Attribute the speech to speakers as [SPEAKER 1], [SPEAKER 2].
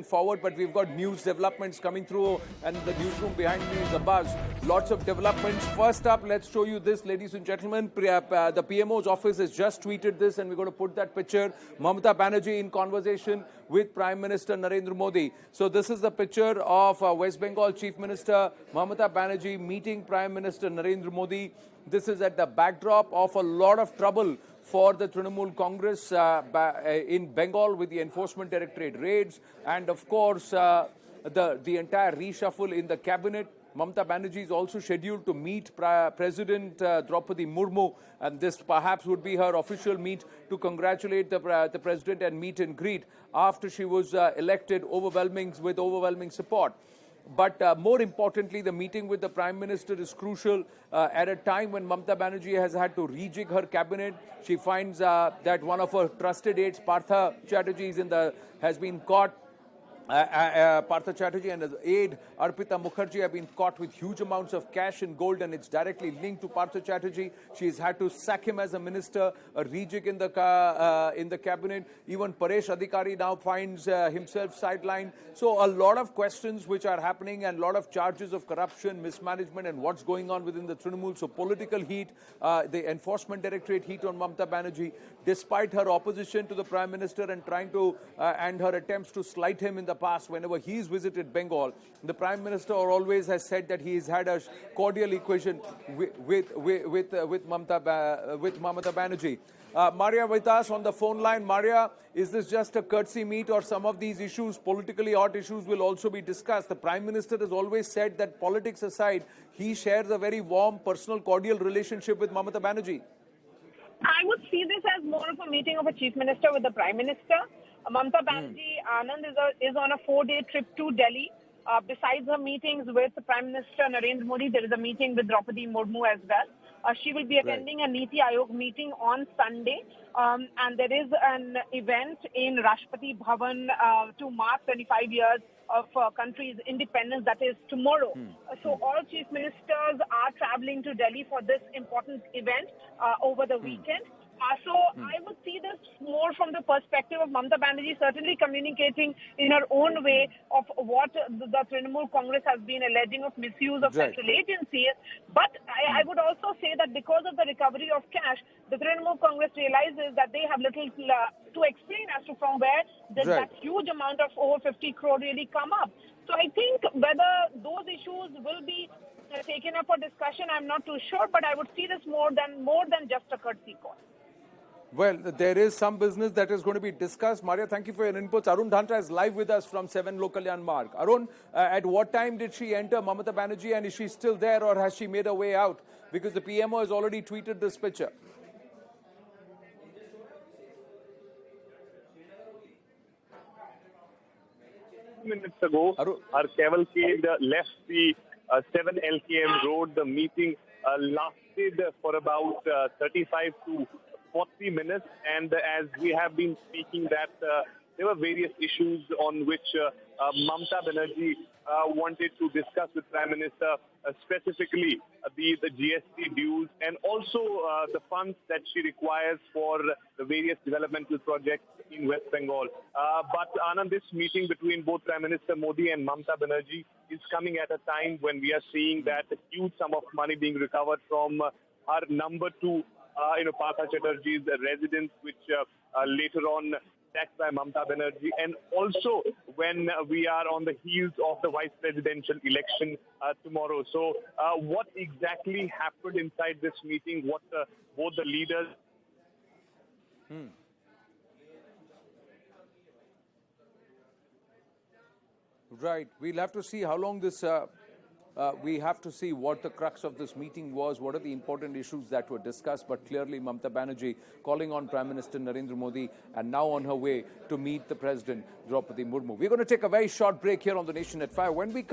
[SPEAKER 1] forward, but we've got news developments coming through, and the newsroom behind me is abuzz. Lots of developments. First up, let's show you this, ladies and gentlemen. The PMO's office has just tweeted this, and we're going to put that picture. Mamata Banerjee in conversation with Prime Minister Narendra Modi. So this is the picture of West Bengal Chief Minister Mamata Banerjee meeting Prime Minister Narendra Modi. This is at the backdrop of a lot of trouble for the Trinamool Congress in Bengal with the Enforcement Directorate raids, and of course the entire reshuffle in the cabinet. Mamata Banerjee is also scheduled to meet President Draupadi Murmu, and this perhaps would be her official meet to congratulate the president and meet and greet after she was elected with overwhelming support. But more importantly, the meeting with the Prime Minister is crucial at a time when Mamata Banerjee has had to rejig her cabinet. She finds that one of her trusted aides, Partha Chatterjee, has been caught. Partha Chatterjee and his aide Arpita Mukherjee have been caught with huge amounts of cash and gold, and it's directly linked to Partha Chatterjee. She's had to sack him as a minister, a rejig in the cabinet. Even Paresh Adhikari now finds himself sidelined. So a lot of questions which are happening, and a lot of charges of corruption, mismanagement, and what's going on within the Trinamool. So political heat, the Enforcement Directorate heat on Mamata Banerjee, despite her opposition to the Prime Minister and trying to and her attempts to slight him in the past whenever he's visited Bengal. The Prime Minister always has said that he's had a cordial equation with Mamata Banerjee. Maria with us on the phone line. Maria, is this just a courtesy meet, or some of these issues, politically hot issues, will also be discussed? The Prime Minister has always said that politics aside, he shares a very warm, personal, cordial relationship with Mamata Banerjee.
[SPEAKER 2] I would see this as more of a meeting of a chief minister with the Prime Minister. Mamata Banerjee Anand is on a 4-day trip to Delhi. Besides her meetings with Prime Minister Narendra Modi, there is a meeting with Draupadi Murmu as well. She will be attending a Niti Aayog meeting on Sunday. And there is an event in Rashtrapati Bhavan to mark 25 years of country's independence, that is tomorrow. So all chief ministers are traveling to Delhi for this important event over the weekend. So I would see this more from the perspective of Mamata Banerjee certainly communicating in her own way of what the Trinamool Congress has been alleging of misuse of central agencies. But I would also say that because of the recovery of cash, the Trinamool Congress realizes that they have little to explain as to from where did that huge amount of over 50 crore really come up. So I think whether those issues will be taken up for discussion, I'm not too sure, but I would see this more than just a courtesy call.
[SPEAKER 1] Well, there is some business that is going to be discussed. Maria, thank you for your inputs. Arun Dhantra is live with us from 7 Lokalyan Marg. Arun, at what time did she enter Mamata Banerjee, and is she still there, or has she made her way out? Because the PMO has already tweeted this picture.
[SPEAKER 3] Minutes ago, our cavalcade left the 7 LKM road. The meeting lasted for about 35 to 40 minutes, and as we have been speaking that there were various issues on which Mamata Banerjee wanted to discuss with Prime Minister, specifically the GST dues and also the funds that she requires for the various developmental projects in West Bengal. But Anand, this meeting between both Prime Minister Modi and Mamata Banerjee is coming at a time when we are seeing that a huge sum of money being recovered from our number 2 Partha Chatterjee's residence, which later on sacked by Mamata Banerjee, and also when we are on the heels of the vice presidential election tomorrow. So what exactly happened inside this meeting, what both the leaders...
[SPEAKER 1] Right. We'll have to see how long this... we have to see what the crux of this meeting was, what are the important issues that were discussed, but clearly Mamata Banerjee calling on Prime Minister Narendra Modi and now on her way to meet the President Draupadi Murmu. We're going to take a very short break here on The Nation at 5. When we come